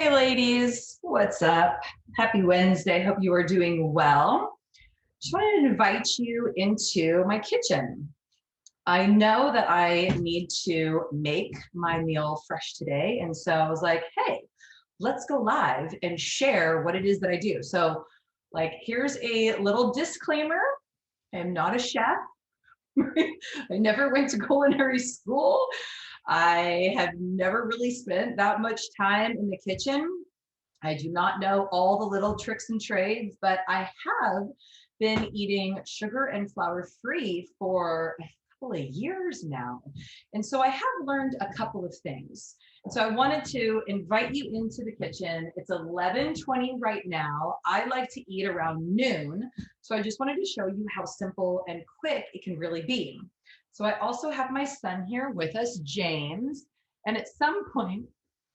Hey ladies, what's up? Happy Wednesday. Hope you are doing well. Just wanted to invite you into my kitchen. I know that I need to make my meal fresh today. And so I was like, hey, let's go live and share what it is that I do. So, like, here's a little disclaimer. I am not a chef. I never went to culinary school. I have never really spent that much time in the kitchen. I do not know all the little tricks and trades, but I have been eating sugar and flour free for a couple of years now. And so I have learned a couple of things. And so I wanted to invite you into the kitchen. It's 11:20 right now. I like to eat around noon. So I just wanted to show you how simple and quick it can really be. So I also have my son here with us, James. And at some point,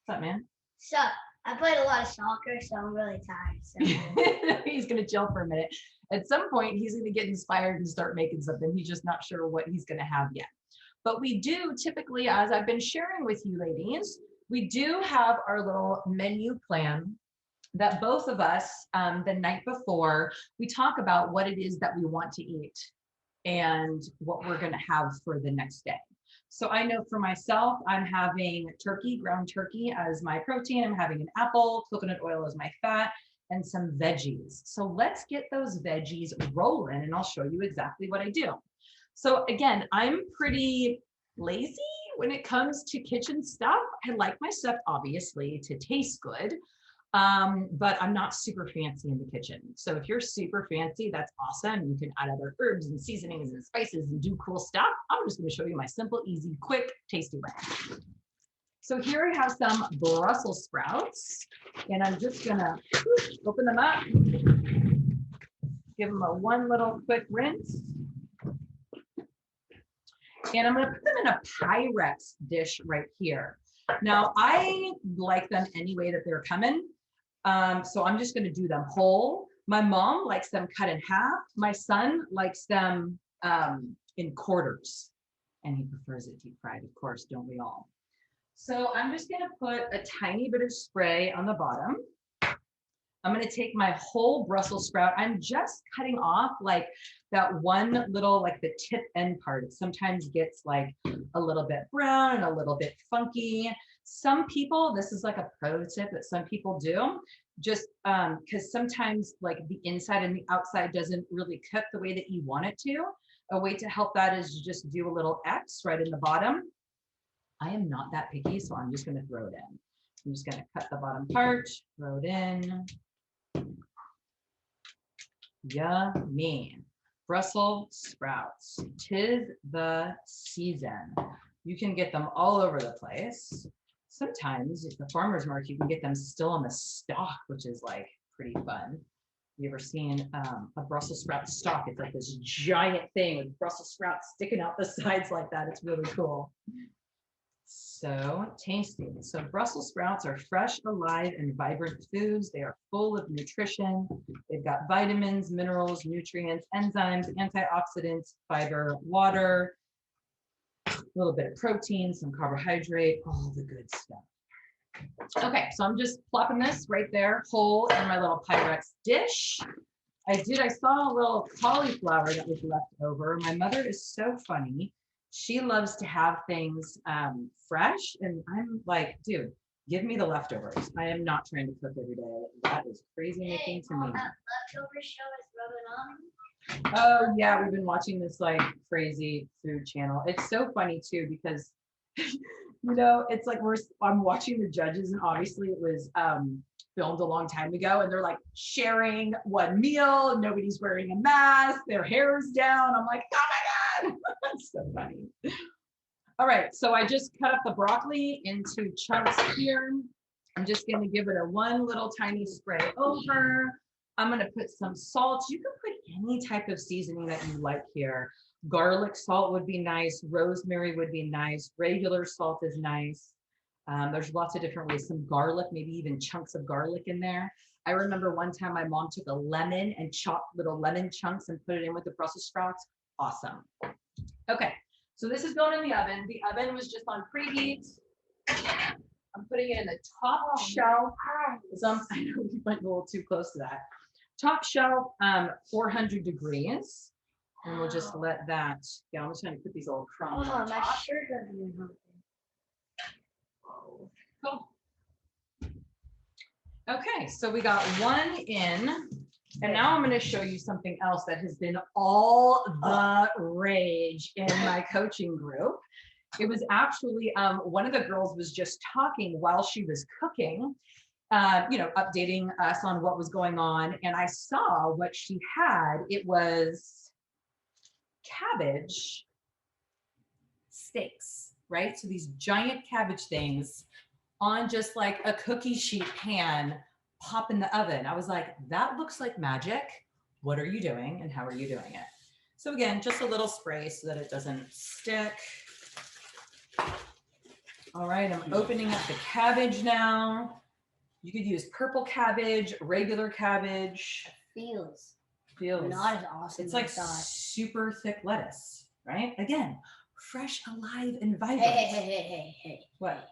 what's up, man? So I played a lot of soccer, so I'm really tired. So He's going to chill for a minute. At some point, he's going to get inspired and start making something. He's just not sure what he's going to have yet. But we do typically, as I've been sharing with you ladies, we do have our little menu plan that both of us, the night before, we talk about what it is that we want to eat and what we're going to have for the next day. So I know for myself, I'm having turkey, ground turkey as my protein. I'm having an apple, coconut oil as my fat, and some veggies. So let's get those veggies rolling and I'll show you exactly what I do. So again, I'm pretty lazy when it comes to kitchen stuff. I like my stuff obviously to taste good. But I'm not super fancy in the kitchen. So if you're super fancy, that's awesome. You can add other herbs and seasonings and spices and do cool stuff. I'm just going to show you my simple, easy, quick, tasty way. So here I have some Brussels sprouts, and I'm just going to open them up, give them a one little quick rinse. And I'm going to put them in a Pyrex dish right here. Now, I like them any way that they're coming. So I'm just going to do them whole. My mom likes them cut in half. My son likes them in quarters, and he prefers it deep fried, of course, don't we all? So I'm just going to put a tiny bit of spray on the bottom. I'm going to take my whole Brussels sprout. I'm just cutting off like that one little, like the tip end part. It sometimes gets like a little bit brown and a little bit funky. Some people, this is like a pro tip that some people do, just because sometimes like the inside and the outside doesn't really cook the way that you want it to. A way to help that is to just do a little X right in the bottom. I am not that picky, so I'm just going to throw it in. I'm just going to cut the bottom part, throw it in. Yummy. Brussels sprouts. 'Tis the season. You can get them all over the place. Sometimes at the farmer's market, you can get them still on the stalk, which is like pretty fun. You ever seen a Brussels sprout stalk? It's like this giant thing with Brussels sprouts sticking out the sides like that. It's really cool. So tasty. So Brussels sprouts are fresh, alive, and vibrant foods. They are full of nutrition. They've got vitamins, minerals, nutrients, enzymes, antioxidants, fiber, water, a little bit of protein, some carbohydrate, all the good stuff. Okay, so I'm just plopping this right there, whole in my little Pyrex dish. I saw a little cauliflower that was left over. My mother is so funny. She loves to have things fresh, and I'm like, dude, give me the leftovers. I am not trying to cook every day. That is crazy making to me. that leftover show is rubbing on. Oh yeah, we've been watching this like crazy food channel. It's so funny too because it's like I'm watching the judges, and obviously it was filmed a long time ago, and they're like sharing one meal. Nobody's wearing a mask. Their hair's down. I'm like, oh my god, that's so funny. All right, so I just cut up the broccoli into chunks here. I'm just going to give it a one little tiny spray over. I'm going to put some salt. You can put any type of seasoning that you like here. Garlic salt would be nice. Rosemary would be nice. Regular salt is nice. There's lots of different ways. Some garlic, maybe even chunks of garlic in there. I remember one time my mom took a lemon and chopped little lemon chunks and put it in with the Brussels sprouts. Awesome. Okay, so this is going in the oven. The oven was just on preheat. I'm putting it in the top shelf. I know we went a little too close to that. Top shelf, 400 degrees. And we'll just let that, yeah, I'm just going to put these little crumbs on my top. shirt doesn't help. Cool. Okay, so we got one in, and now I'm going to show you something else that has been all the rage in my coaching group. It was actually, one of the girls was just talking while she was cooking, updating us on what was going on. And I saw what she had. It was cabbage steaks, right? So these giant cabbage things on just like a cookie sheet pan, pop in the oven. I was like, that looks like magic. What are you doing and how are you doing it? So again, just a little spray so that it doesn't stick. All right, I'm opening up the cabbage now. You could use purple cabbage, regular cabbage. Feels Not as awesome. It's like super thick lettuce, right? Again, fresh, alive, and vibrant. Hey. What?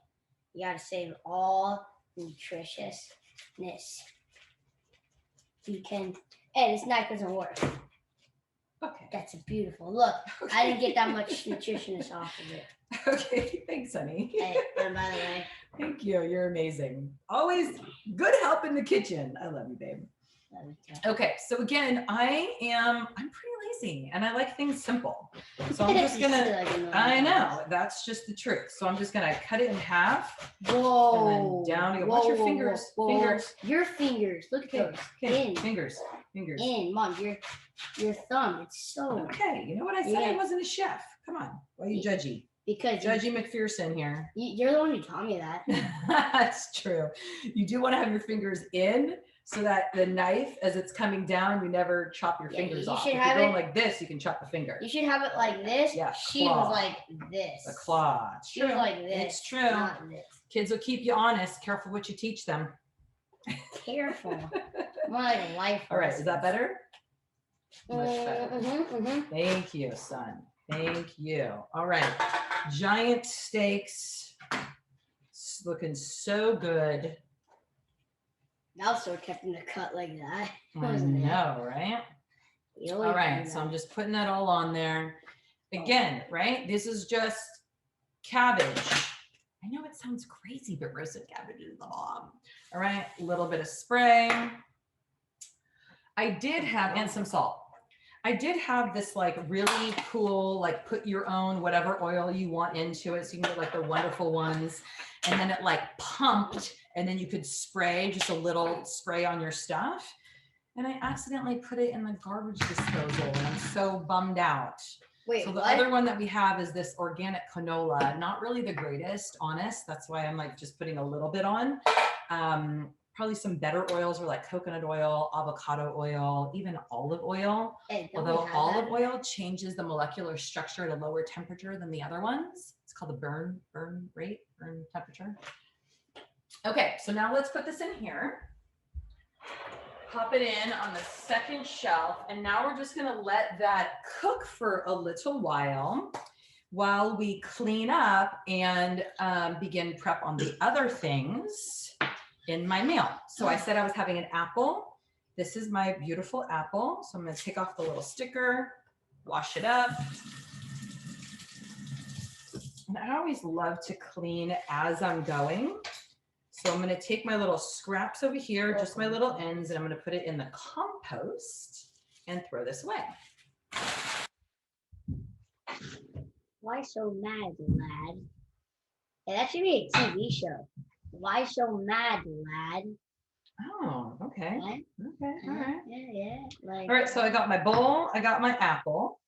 You gotta save all nutritiousness. You can, and this knife doesn't work. Okay. That's a beautiful look. I didn't get that much nutritionist off of it. Okay, thanks, honey. Hey, and by the way, thank you. You're amazing. Always good help in the kitchen. I love you, babe. Okay, so again, I'm pretty lazy and I like things simple. So I'm just gonna, I know, that's just the truth. So I'm just gonna cut it in half. Whoa. And then down you go. Watch your fingers. Fingers. Your fingers. Look at those. Okay. Fingers. In, Mom, your thumb. It's so. Okay, you know what I said? I wasn't a chef. Come on. Why are you judgy? Because Judgy McPherson here. You're the one who taught me that. That's true. You do want to have your fingers in so that the knife, as it's coming down, you never chop your fingers off. If you're going like this, you can chop the finger. You should have it like this. Yeah, she was like this. The claw. She was like this. It's true. Not this. Kids will keep you honest. Careful what you teach them. Careful. More like a life. All right. Is that better? Much better. Mm-hmm. Thank you, son. Thank you. All right. Giant steaks. It's looking so good. Now still kept in the cut like that. I know, right? All right, so I'm just putting that all on there. Again, right? This is just cabbage. I know it sounds crazy, but roasted cabbage is the bomb. All right, a little bit of spray. I did have, and some salt. I did have this like really cool, like put your own whatever oil you want into it. So you can get like the wonderful ones. And then it like pumped and then you could spray just a little spray on your stuff. And I accidentally put it in the garbage disposal and I'm so bummed out. Wait, so the other one that we have is this organic canola, not really the greatest, honest. That's why I'm like just putting a little bit on. Probably some better oils are like coconut oil, avocado oil, even olive oil. Although olive oil changes the molecular structure at a lower temperature than the other ones. It's called the burn temperature. Okay, so now let's put this in here. Pop it in on the second shelf. And now we're just gonna let that cook for a little while we clean up and begin prep on the other things in my meal. So I said I was having an apple. This is my beautiful apple. So I'm gonna take off the little sticker, wash it up. And I always love to clean as I'm going. So I'm gonna take my little scraps over here, just my little ends, and I'm gonna put it in the compost and throw this away. Why so mad, lad? Yeah, that should be a TV show. Why so mad, lad? Oh, okay. What? Okay, all right. Yeah. Like, all right, so I got my bowl, I got my apple.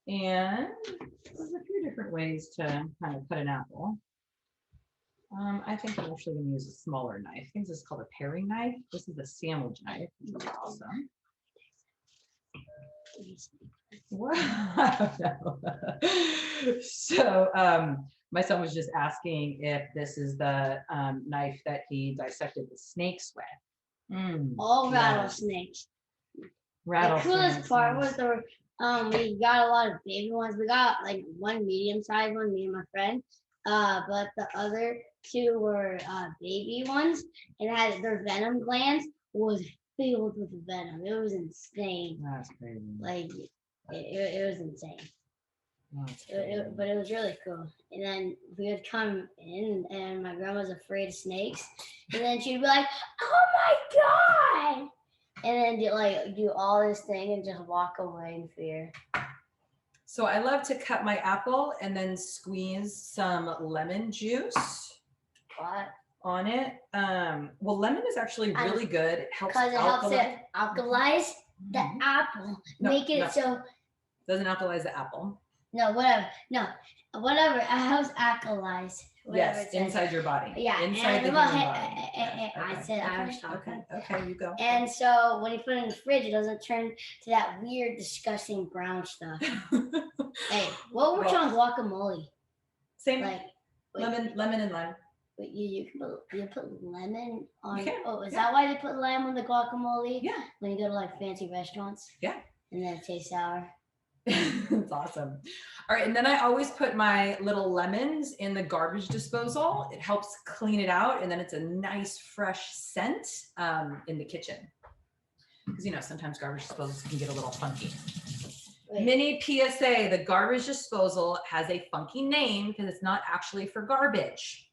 And there's a few different ways to kind of cut an apple. I think I'm actually going to use a smaller knife. I think this is called a paring knife. This is a sandwich knife, which is awesome. Wow. So my son was just asking if this is the knife that he dissected the snakes with. All rattlesnakes. The coolest part was we got a lot of baby ones. We got like one medium-sized one, me and my friend. But the other two were baby ones, and had their venom glands was filled with venom. It was insane. That's crazy. Like it was insane. That's crazy. But it was really cool. And then we would come in, and my grandma's afraid of snakes, and then she'd be like, "Oh my god!" And then do all this thing and just walk away in fear. So I love to cut my apple and then squeeze some lemon juice What? on it. Well, lemon is actually really good. It helps Because it helps it alkalize the Mhm. apple, No, make it no. so. Doesn't alkalize the apple. No, whatever. No, whatever. It helps alkalize. Whatever Yes, it says. inside your body. Yeah, inside the and human well, body. Yeah, I okay, said I okay, was talking. Okay, you go. And so when you put it in the fridge, it doesn't turn to that weird, disgusting brown stuff. Hey, what was on guacamole? Same. Like lemon and lime. But you put lemon on. You can, Oh, is yeah. that why they put lime on the guacamole? Yeah. When you go to like fancy restaurants. Yeah. And then it tastes sour. It's awesome. All right, and then I always put my little lemons in the garbage disposal. It helps clean it out, and then it's a nice fresh scent in the kitchen. Because sometimes garbage disposals can get a little funky. Wait. Mini PSA: the garbage disposal has a funky name because it's not actually for garbage.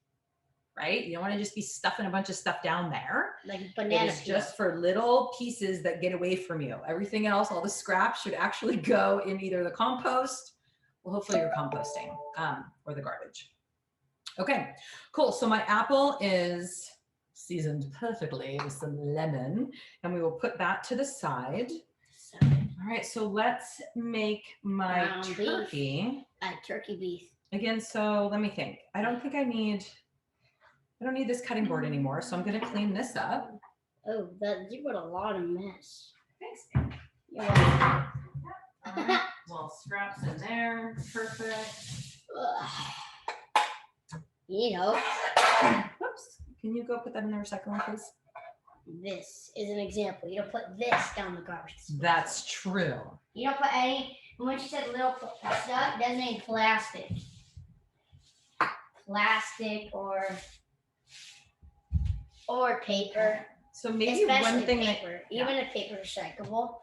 Right? You don't want to just be stuffing a bunch of stuff down there. Like banana. It's just for little pieces that get away from you. Everything else, all the scraps should actually go in either the compost, well, hopefully you're composting, or the garbage. Okay, cool. So my apple is seasoned perfectly with some lemon, and we will put that to the side. All right, so let's make my turkey. Turkey beef. Again, so let me think. I don't need this cutting board anymore, so I'm going to clean this up. Oh, you put a lot of mess. Thanks. You're welcome. Well, scraps in there. Perfect. Whoops. Can you go put that in the recycling, please? This is an example. You don't put this down the garbage. That's true. You don't put any, when you said little stuff, it doesn't mean plastic. Plastic or paper. So maybe one thing even if paper is recyclable.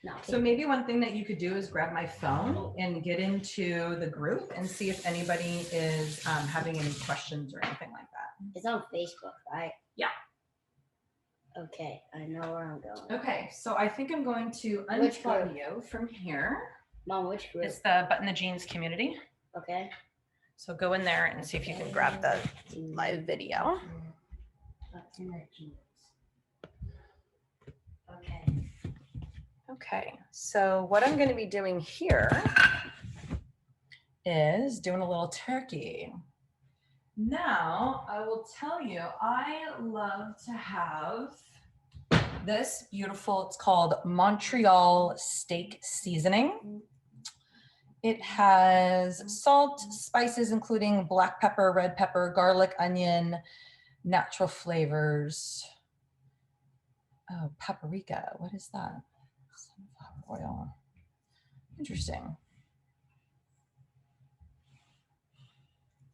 No. So maybe one thing that you could do is grab my phone and get into the group and see if anybody is having any questions or anything like that. It's on Facebook, right? Yeah. Okay, I know where I'm going. Okay, so I think I'm going to unplug you from here. Mom, which group? It's the Button the Jeans community. Okay. So go in there and see if you can grab the live video. Okay. Okay, so what I'm going to be doing here is doing a little turkey. Now, I will tell you, I love to have this beautiful, it's called Montreal steak seasoning. It has salt, spices, including black pepper, red pepper, garlic, onion, natural flavors. Oh, paprika, what is that? Sunflower oil. Interesting.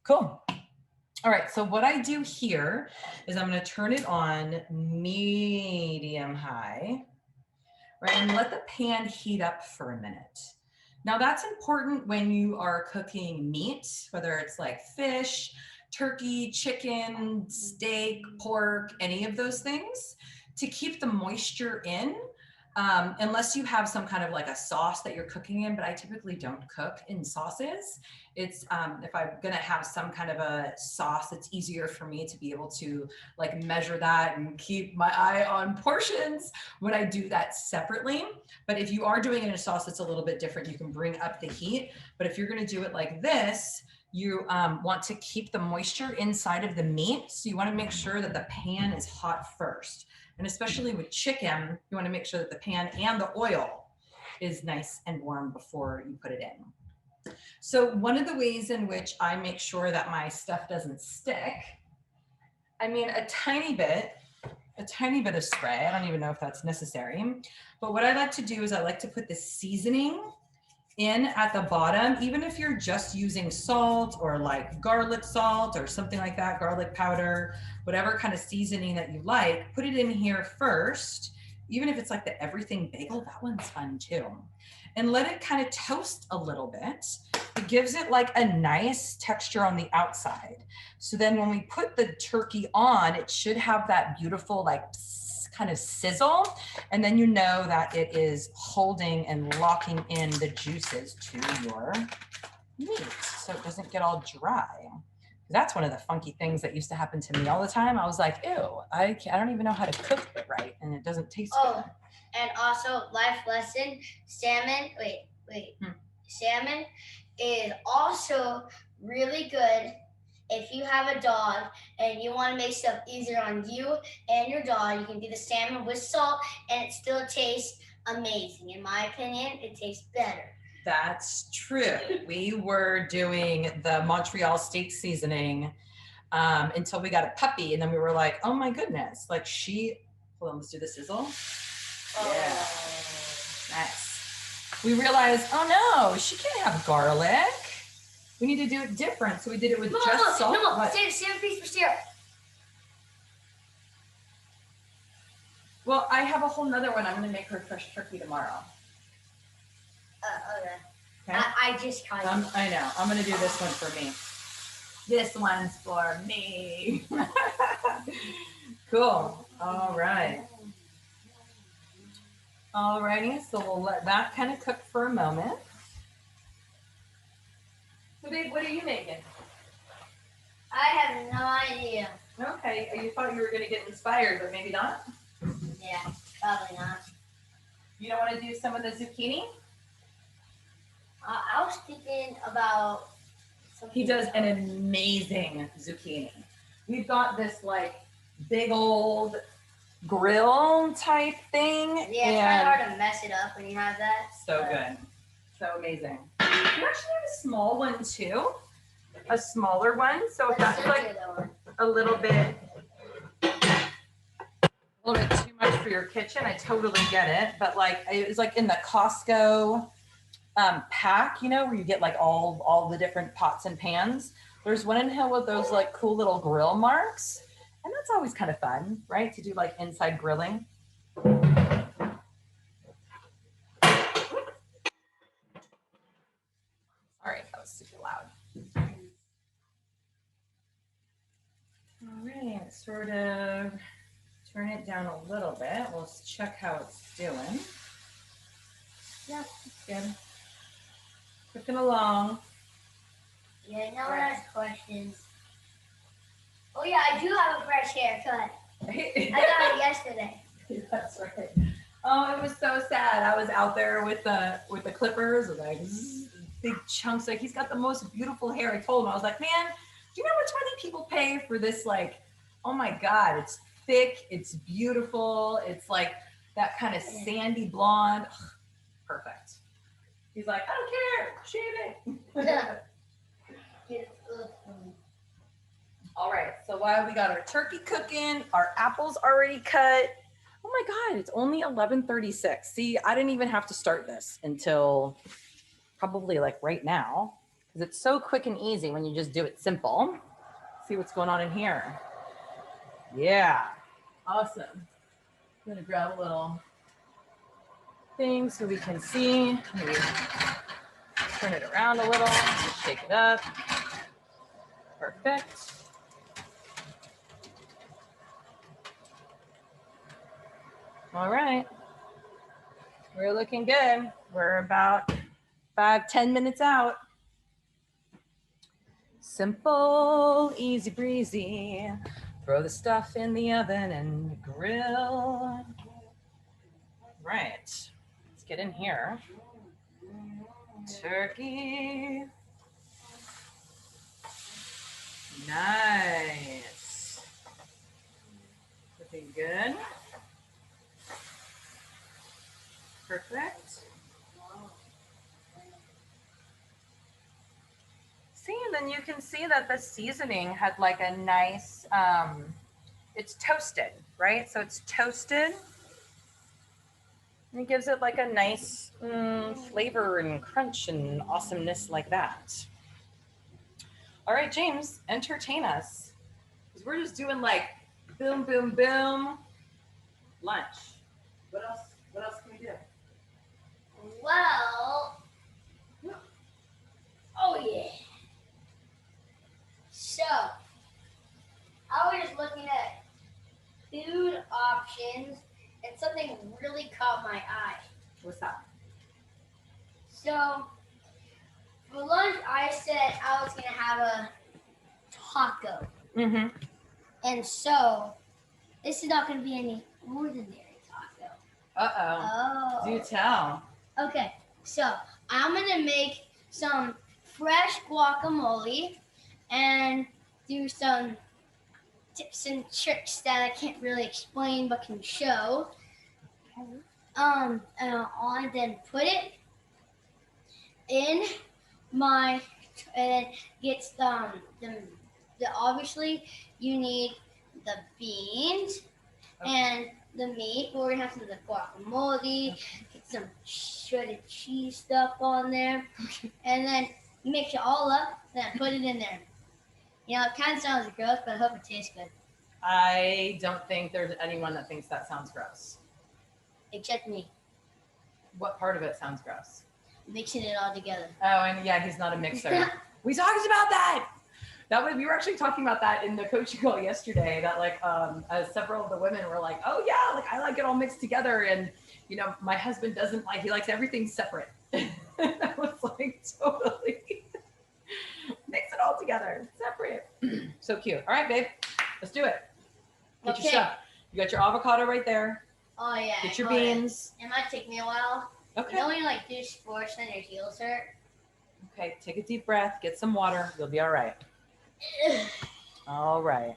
Cool. All right, so what I do here is I'm going to turn it on medium high, right, and let the pan heat up for a minute. Now that's important when you are cooking meat, whether it's like fish, turkey, chicken, steak, pork, any of those things, to keep the moisture in. Unless you have some kind of like a sauce that you're cooking in, but I typically don't cook in sauces. It's if I'm gonna have some kind of a sauce, it's easier for me to be able to like measure that and keep my eye on portions when I do that separately. But if you are doing it in a sauce that's a little bit different, you can bring up the heat. But if you're gonna do it like this, you want to keep the moisture inside of the meat. So you wanna make sure that the pan is hot first. And especially with chicken, you want to make sure that the pan and the oil is nice and warm before you put it in. So one of the ways in which I make sure that my stuff doesn't stick, I mean, a tiny bit of spray. I don't even know if that's necessary. But what I like to do is I like to put the seasoning in at the bottom, even if you're just using salt or like garlic salt or something like that, garlic powder, whatever kind of seasoning that you like, put it in here first. Even if it's like the everything bagel, that one's fun too. And let it kind of toast a little bit. It gives it like a nice texture on the outside. So then when we put the turkey on, it should have that beautiful like kind of sizzle. And then you know that it is holding and locking in the juices to your meat so it doesn't get all dry. That's one of the funky things that used to happen to me all the time. I was like, ew, I don't even know how to cook it right, and it doesn't taste good. And also, life lesson, salmon, salmon is also really good if you have a dog and you want to make stuff easier on you and your dog. You can do the salmon with salt, and it still tastes amazing. In my opinion, it tastes better. That's true. We were doing the Montreal steak seasoning until we got a puppy, and then we were like, oh my goodness, like hold on, let's do the sizzle. Yeah, nice. We realized, oh no, she can't have garlic. We need to do it different, so we did it with just salt. No, save a piece for syrup. Well, I have a whole nother one. I'm going to make her fresh turkey tomorrow. Okay. I just kind of. I know. I'm going to do this one for me. This one's for me. Cool. All right. All righty. So we'll let that kind of cook for a moment. So, babe, what are you making? I have no idea. Okay. You thought you were going to get inspired, but maybe not? Yeah, probably not. You don't want to do some of the zucchini? I was thinking about something. He does an amazing zucchini. We've got this like big old grill type thing. Yeah, it's kind of hard to mess it up when you have that. So good. So amazing. You actually have a small one too. A smaller one. So if that's like a little bit too much for your kitchen, I totally get it. But like it was like in the Costco pack, you know, where you get like all the different pots and pans. There's one in here with those like cool little grill marks, and that's always kind of fun, right? To do like inside grilling. Sorry, that was super loud. All right, sort of turn it down a little bit. We'll check how it's doing. Yeah, it's good. Cooking along. Yeah, no one has questions. Oh yeah, I do have a fresh haircut. I got it yesterday. That's right. Oh, it was so sad. I was out there with the clippers, with like big chunks. Like he's got the most beautiful hair. I told him, I was like, man, do you know how many people pay for this? Like, oh my God, it's thick, it's beautiful, it's like that kind of sandy blonde. Ugh, perfect. He's like, I don't care, shave it. All right, so while we got our turkey cooking, our apples already cut. Oh my God, it's only 11:36. See, I didn't even have to start this until probably like right now, because it's so quick and easy when you just do it simple. See what's going on in here. Yeah, awesome. I'm gonna grab a little thing so we can see. Maybe turn it around a little, shake it up. Perfect. All right, we're looking good. We're about 5-10 minutes out. Simple, easy breezy. Throw the stuff in the oven and grill. Right, let's get in here. Turkey. Nice. Looking good. Perfect. See, and then you can see that the seasoning had like a nice, it's toasted, right? So it's toasted. And it gives it like a nice flavor and crunch and awesomeness like that. All right, James, entertain us. Because we're just doing like boom, boom, boom, lunch. What else? What else can we do? Well, oh yeah. So, I was just looking at food options and something really caught my eye. What's that? So, for lunch, I said I was going to have a taco. Mm-hmm. And so, this is not going to be any ordinary taco. Uh-oh. Oh. Do tell. Okay, so I'm going to make some fresh guacamole and do some tips and tricks that I can't really explain but can show. And I'll then put it in my, and then gets the obviously you need the beans and the meat. We're gonna have some of the guacamole, get some shredded cheese stuff on there, and then mix it all up. Then put it in there. You know, it kind of sounds gross, but I hope it tastes good. I don't think there's anyone that thinks that sounds gross. Except me. What part of it sounds gross? Mixing it all together. Oh, and yeah, he's not a mixer. We talked about that. We were actually talking about that in the coaching call yesterday. That like, several of the women were like, "Oh yeah, like I like it all mixed together," and you know, my husband doesn't like. He likes everything separate. I was like, totally mix it all together, separate. So cute. All right, babe, let's do it. Get your stuff. You got your avocado right there. Oh yeah. Get your beans. It might take me a while. Okay. You know when you like do sports and your heels hurt? Okay, take a deep breath, get some water, you'll be all right. All right.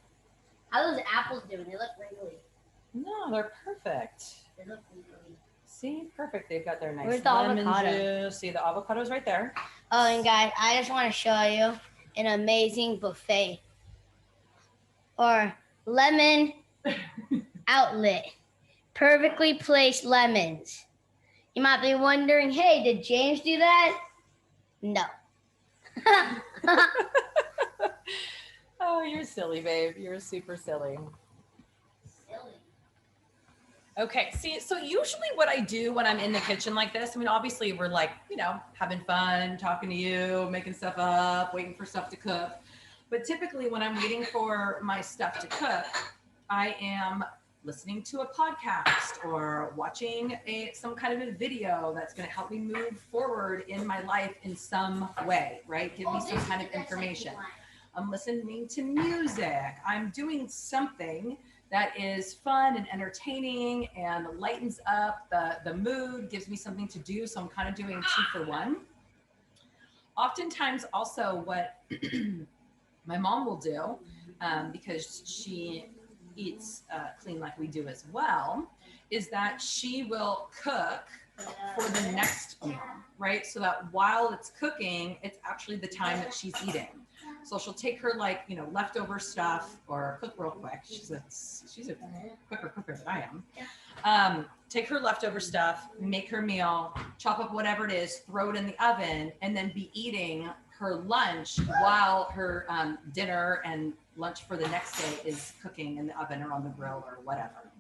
How are those apples doing? They look wrinkly. No, they're perfect. They look wrinkly. See, perfect. They've got their nice Where's the lemon avocado? juice. See, the avocado's right there. Oh, and guys, I just want to show you an amazing buffet. Or lemon outlet. Perfectly placed lemons. You might be wondering, hey, did James do that? No. Oh, you're silly, babe. You're super silly. Silly. Okay, see, so usually what I do when I'm in the kitchen like this, I mean, obviously we're like, you know, having fun, talking to you, making stuff up, waiting for stuff to cook. But typically when I'm waiting for my stuff to cook, I am listening to a podcast or watching some kind of a video that's going to help me move forward in my life in some way, right? Give me some kind of information. I'm listening to music. I'm doing something that is fun and entertaining and lightens up the mood, gives me something to do. So I'm kind of doing 2 for 1. Oftentimes also what my mom will do, because she eats clean like we do as well, is that she will cook for the next meal, right? So that while it's cooking, it's actually the time that she's eating. So she'll take her like, you know, leftover stuff or cook real quick. She's a quicker cooker than I am. Take her leftover stuff, make her meal, chop up whatever it is, throw it in the oven, and then be eating her lunch while her dinner and lunch for the next day is cooking in the oven or on the grill or whatever.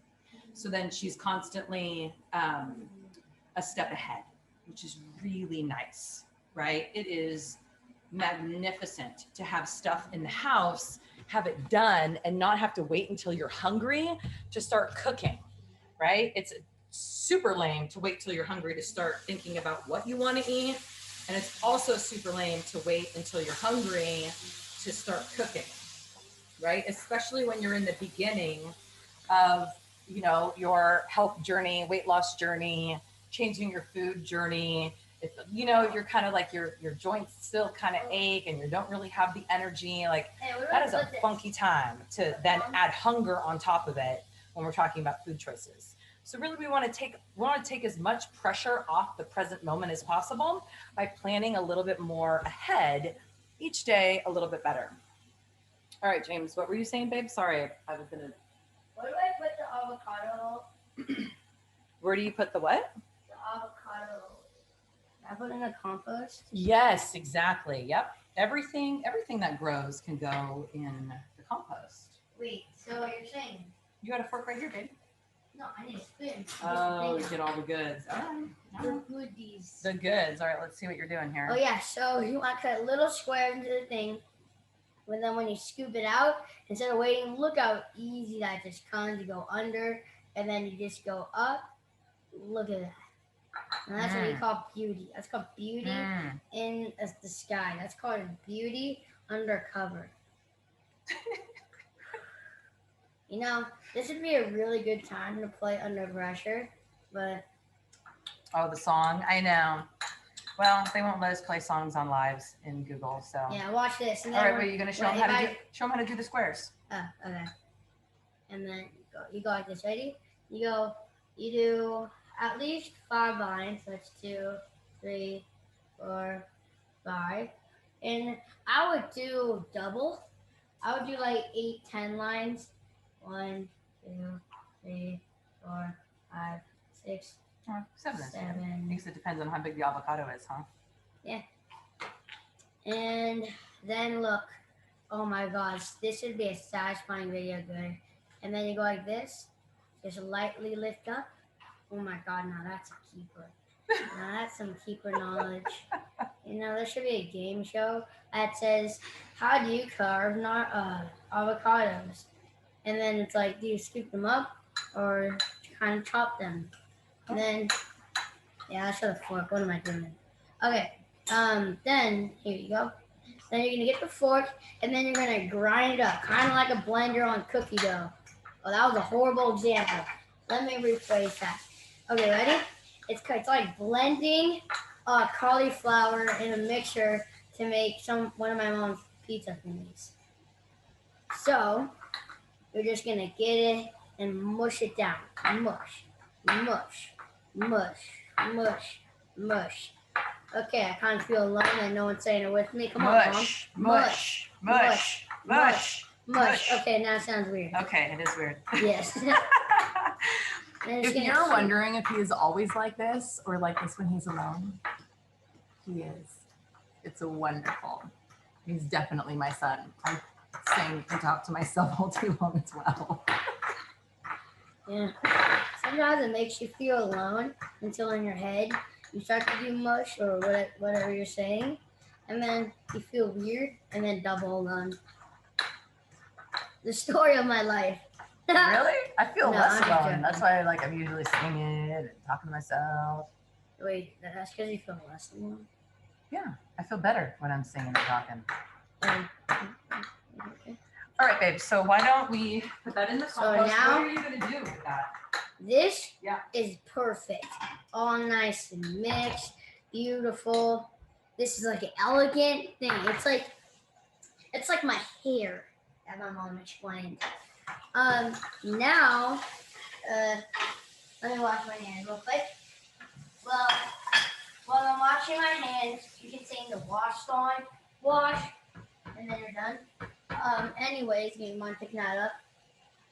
So then she's constantly a step ahead, which is really nice, right? It is magnificent to have stuff in the house, have it done, and not have to wait until you're hungry to start cooking, right? It's super lame to wait till you're hungry to start thinking about what you want to eat. And it's also super lame to wait until you're hungry to start cooking, right? Especially when you're in the beginning of, you know, your health journey, weight loss journey, changing your food journey. If, you know, you're kind of like your joints still kind of ache and you don't really have the energy, like that is a funky time to then add hunger on top of it when we're talking about food choices. So really we want to take as much pressure off the present moment as possible by planning a little bit more ahead, each day a little bit better. All right, James, what were you saying, babe? Sorry, Where do I put the avocado? Where do you put the what? I put in the compost. Yes, exactly. Yep. Everything that grows can go in the compost. Wait, so you're saying? You got a fork right here, babe. No, I need a spoon. Oh, you get all the goods. All right. The goodies. The goods. All right, let's see what you're doing here. Oh yeah, so you want to cut little squares into the thing. And then when you scoop it out, instead of waiting, look how easy that just comes. You go under, and then you just go up. Look at that. And that's what we call beauty. That's called beauty in the sky. That's called beauty undercover. You know, this would be a really good time to play Under Pressure, but... Oh, the song? I know. Well, they won't let us play songs on lives in Google, so... Yeah, watch this. All right, but you're going to show them how to do the squares. Oh, okay. And then you go like this. Ready? You do at least 5 lines. That's 2, 3, 4, 5. And I would do double. I would do like 8, 10 lines. 1, 2, 3, 4, 5, 6, 7. 7. Because it depends on how big the avocado is, huh? Yeah. And then look. Oh my gosh, this would be a satisfying video good. And then you go like this. Just lightly lift up. Oh my god, now that's a keeper. Now that's some keeper knowledge. You know, there should be a game show that says, how do you carve avocados? And then it's like, do you scoop them up or kind of chop them? And then, yeah, I should have fork. What am I doing? Okay, then, here you go. Then you're going to get the fork, and then you're going to grind it up, kind of like a blender on cookie dough. Oh, that was a horrible example. Let me rephrase that. Okay, ready? It's like blending cauliflower in a mixer to make one of my mom's pizza thingies. So, you're just going to get it and mush it down. Mush, mush, mush, mush, mush. Okay, I kind of feel alone and no one's saying it with me. Come on, Mom. Mush, mush, mush, mush, mush. Okay, now it sounds weird. Okay, it is weird. Yes. If you're wondering if he is always like this or like this when he's alone, he is. It's a wonderful. He's definitely my son. I sing and talk to myself all day long as well. Yeah. Sometimes it makes you feel alone until in your head you start to do mush or whatever you're saying, and then you feel weird, and then double alone. The story of my life. Really? I feel less alone. Joking. That's why I'm usually singing and talking to myself. Wait, that's because you feel less alone? Yeah, I feel better when I'm singing and talking. Okay. All right, babe. So why don't we put that in the compost? Now, what are you going to do with that? This is perfect. All nice and mixed. Beautiful. This is like an elegant thing. It's like my hair, as my mom explained. Now, let me wash my hands real quick. Well, while I'm washing my hands, you can say the wash sign, wash, and then you're done. Anyways, you mind picking that up?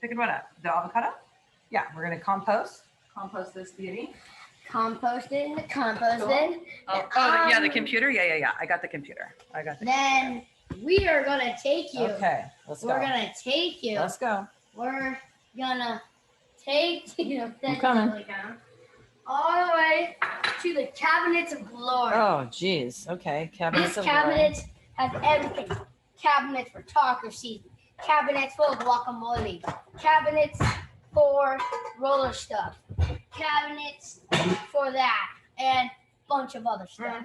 Picking what up? The avocado? Yeah, we're going to compost this beauty. Compost it in the compost Cool. bin. Yeah, the computer. Yeah. I got the computer. Then we are going to take you. Okay, let's go. We're going to take you. Let's go. We're gonna take you I'm coming. all the way to the cabinets of glory. Oh, geez. Okay, cabinets This of glory. cabinet has everything. Cabinets for taco season. Cabinets full of guacamole. Cabinets for roller stuff. Cabinets for that and a bunch of other stuff.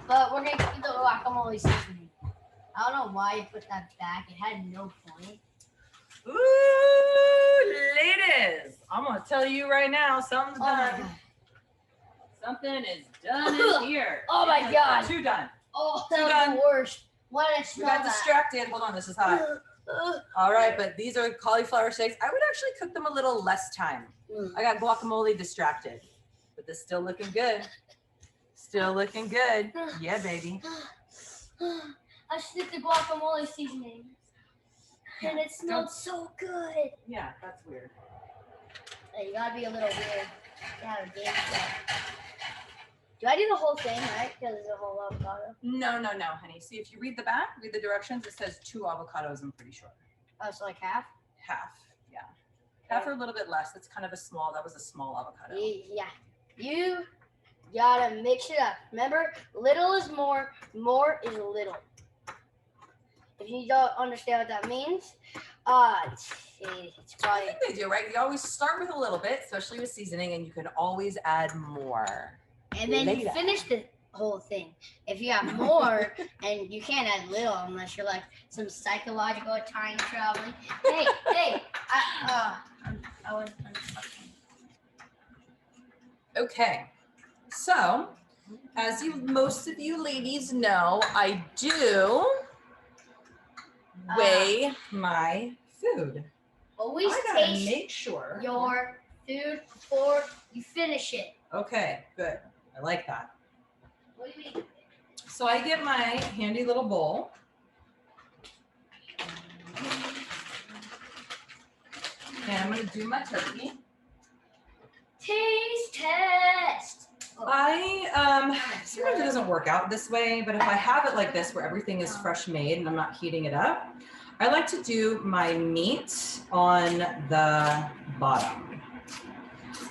But we're gonna keep the guacamole seasoning. I don't know why you put that back. It had no point. Ooh, ladies, I'm gonna tell you right now, something's done. Something is done in here. Oh my God. Two done. Oh, that was the worst. Why did I We smell got that? distracted. Hold on, this is hot. All right, but these are cauliflower steaks. I would actually cook them a little less time. I got guacamole distracted, but this is still looking good. Still looking good. Yeah, baby. I sniffed the guacamole seasoning, and it smelled so good. Yeah, that's weird. Hey, you gotta be a little weird. Yeah, a game show. Do I do the whole thing, right? Because it's a whole avocado. No, honey. See, if you read the back, read the directions, it says 2 avocados, I'm pretty sure. Oh, so like half? Half, yeah. Half or a little bit less. That's kind of that was a small avocado. Yeah. You gotta mix it up. Remember, little is more is little. If you don't understand what that means, it's I think they do, right? You always start with a little bit, especially with seasoning, and you can always add more. And then you finish the whole thing. If you have more, and you can't add little unless you're like some psychological time traveling. Hey, I was. Okay, so as most of you ladies know, I do weigh my food. Always I gotta taste make sure your food before you finish it. Okay, good. I like that. What do you mean? So I get my handy little bowl. And I'm gonna do my turkey. Taste test. Sometimes it doesn't work out this way, but if I have it like this where everything is fresh made and I'm not heating it up, I like to do my meat on the bottom.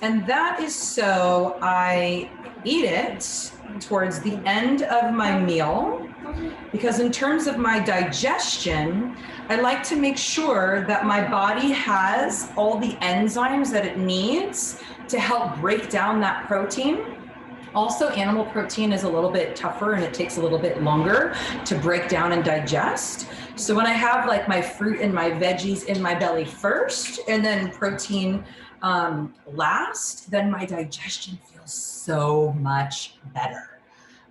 And that is so I eat it towards the end of my meal, because in terms of my digestion, I like to make sure that my body has all the enzymes that it needs to help break down that protein. Also, animal protein is a little bit tougher and it takes a little bit longer to break down and digest. So when I have like my fruit and my veggies in my belly first and then protein last, then my digestion feels so much better.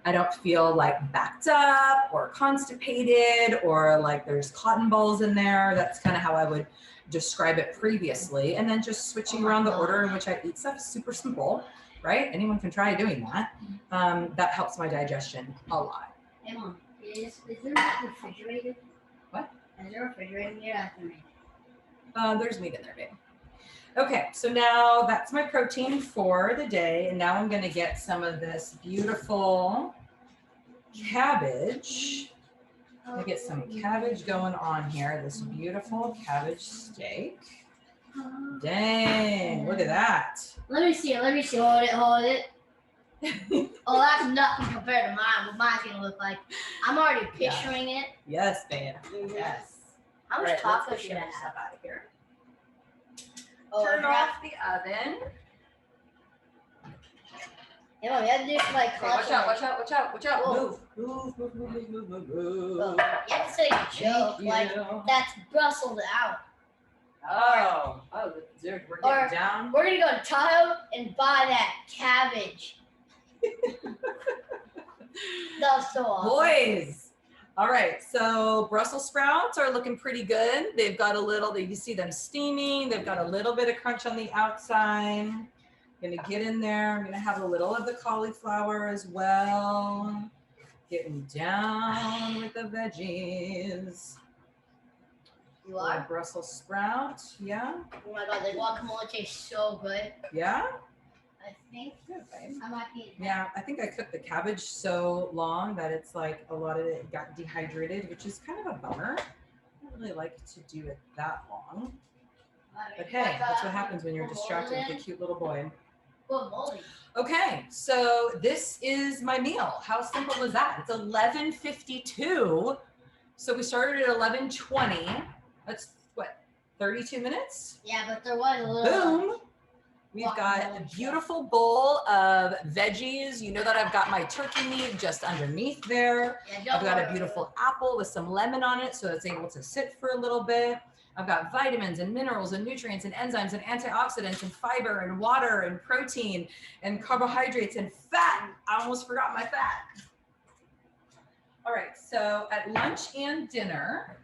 I don't feel like backed up or constipated or like there's cotton balls in there. That's kind of how I would describe it previously. And then just switching around the order in which I eat stuff is super simple, right? Anyone can try doing that. That helps my digestion a lot. Hey Mom, is there meat refrigerated? What? Is there refrigerated meat after meat? There's meat in there, babe. Okay, so now that's my protein for the day. And now I'm gonna get some of this beautiful cabbage. I'm gonna get some cabbage going on here. This beautiful cabbage steak. Dang, look at that. Let me see it. Hold it. Oh, that's nothing compared to mine. What mine's gonna look like. I'm already picturing it. Yes, babe. Mhm. Yes. How much Right, taco let's should get I the other have? stuff out of here. Oh, Turn off the oven. Hey Mom, you have to do some like Okay, watch out, watch out, watch out, watch out. Whoa. Move. Oh, you have to say a joke. Like, that's Brussels out. Oh, dude, we're getting down. We're gonna go to Tahoe and buy that cabbage. That was so awesome. Boys. All right, so Brussels sprouts are looking pretty good. They've got a little, you see them steaming. They've got a little bit of crunch on the outside. I'm gonna get in there. I'm gonna have a little of the cauliflower as well. Getting down with the veggies. You are? Brussels sprout, yeah. Oh my god, the guacamole tastes so good. Yeah? I think I might be. Yeah, I think I cooked the cabbage so long that it's like a lot of it got dehydrated, which is kind of a bummer. I don't really like to do it that long. But hey, that's what happens when you're distracted with a cute little boy. Okay, so this is my meal. How simple is that? It's 11:52. So we started at 11:20. That's what, 32 minutes? Yeah, but there was a little. Boom. We've got a beautiful bowl of veggies. You know that I've got my turkey meat just underneath there. Yeah, I've got a beautiful apple with some lemon on it so it's able to sit for a little bit. I've got vitamins and minerals and nutrients and enzymes and antioxidants and fiber and water and protein and carbohydrates and fat. I almost forgot my fat. All right, so at lunch and dinner,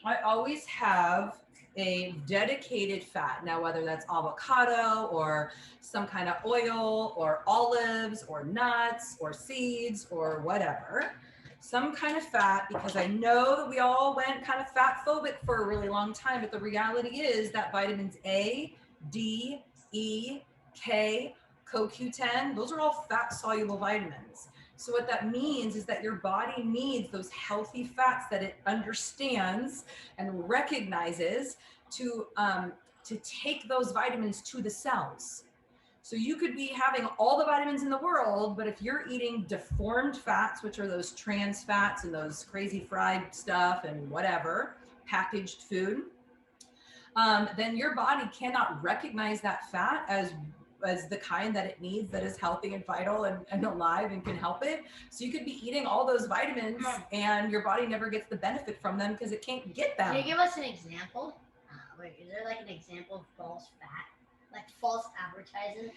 I always have a dedicated fat. Now, whether that's avocado or some kind of oil or olives or nuts or seeds or whatever, some kind of fat, because I know that we all went kind of fat phobic for a really long time, but the reality is that vitamins A, D, E, K, CoQ10, those are all fat soluble vitamins. So what that means is that your body needs those healthy fats that it understands and recognizes to take those vitamins to the cells. So you could be having all the vitamins in the world, but if you're eating deformed fats, which are those trans fats and those crazy fried stuff and whatever, packaged food, then your body cannot recognize that fat as the kind that it needs, that is healthy and vital and alive and can help it. So you could be eating all those vitamins and your body never gets the benefit from them because it can't get them. Can you give us an example? Wait, is there like an example of false fat? Like false advertising?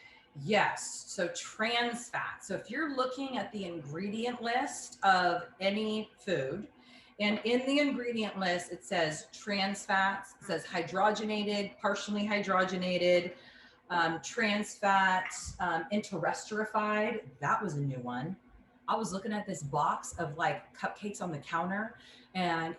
Yes, so trans fat. So if you're looking at the ingredient list of any food, and in the ingredient list, it says trans fats, it says hydrogenated, partially hydrogenated, trans fats, interesterified. That was a new one. I was looking at this box of like cupcakes on the counter and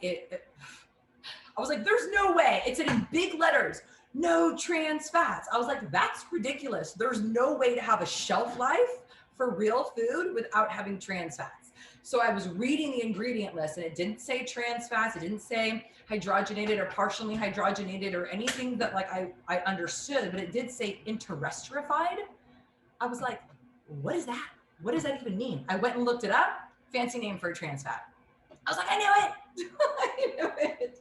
I was like, there's no way. It said in big letters, no trans fats. I was like, that's ridiculous. There's no way to have a shelf life for real food without having trans fats. So I was reading the ingredient list and it didn't say trans fats. It didn't say hydrogenated or partially hydrogenated or anything that like I understood, but it did say interesterified. I was like, what is that? What does that even mean? I went and looked it up. Fancy name for a trans fat. I was like, I knew it. I knew it.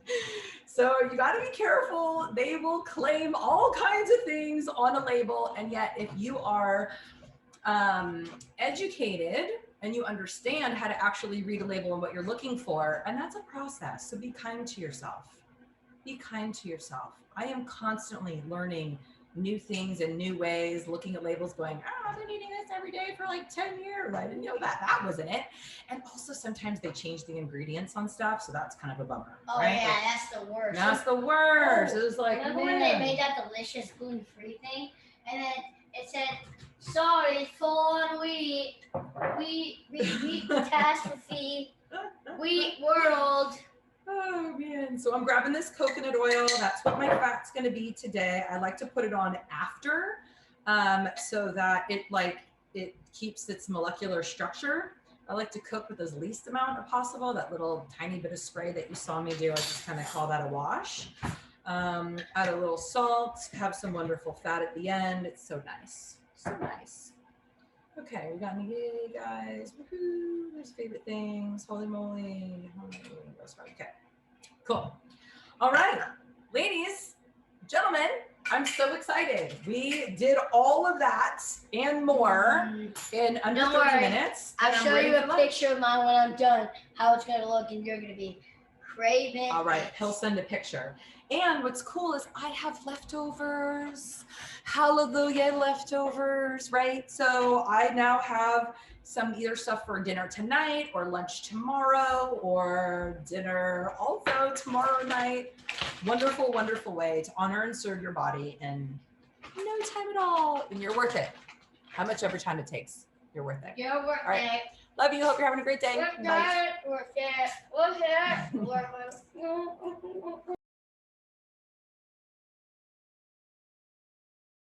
So you got to be careful. They will claim all kinds of things on a label. And yet if you are educated and you understand how to actually read a label and what you're looking for, and that's a process. So be kind to yourself. Be kind to yourself. I am constantly learning new things and new ways, looking at labels going, oh, I've been eating this every day for like 10 years. I didn't know that wasn't it. And also sometimes they change the ingredients on stuff. So that's kind of a bummer. Oh right? yeah, Like, that's the worst. that's the worst. It was like, remember when they made that delicious gluten-free thing? And then it said, sorry, it's full on wheat catastrophe, wheat world. Oh man, so I'm grabbing this coconut oil. That's what my fat's gonna be today. I like to put it on after so that it keeps its molecular structure. I like to cook with as least amount as possible. That little tiny bit of spray that you saw me do, I just kind of call that a wash. Add a little salt, have some wonderful fat at the end. It's so nice, so nice. Okay, we got any yay, guys. Woohoo, there's favorite things. Holy moly. Okay, cool. All right, ladies, gentlemen, I'm so excited. We did all of that and more in under 30 minutes. I'll show you a picture of mine when I'm done, how it's gonna look, and you're gonna be craving. All right, he'll send a picture. And what's cool is I have leftovers. Hallelujah, leftovers, right? So I now have some either stuff for dinner tonight or lunch tomorrow or dinner also tomorrow night. Wonderful, wonderful way to honor and serve your body in no time at all. And you're worth it. How much ever time it takes, you're worth it. You're worth All right. it. Love you. Hope you're having a great day. Worth Bye. it. Worth it. Worth it. Worth it.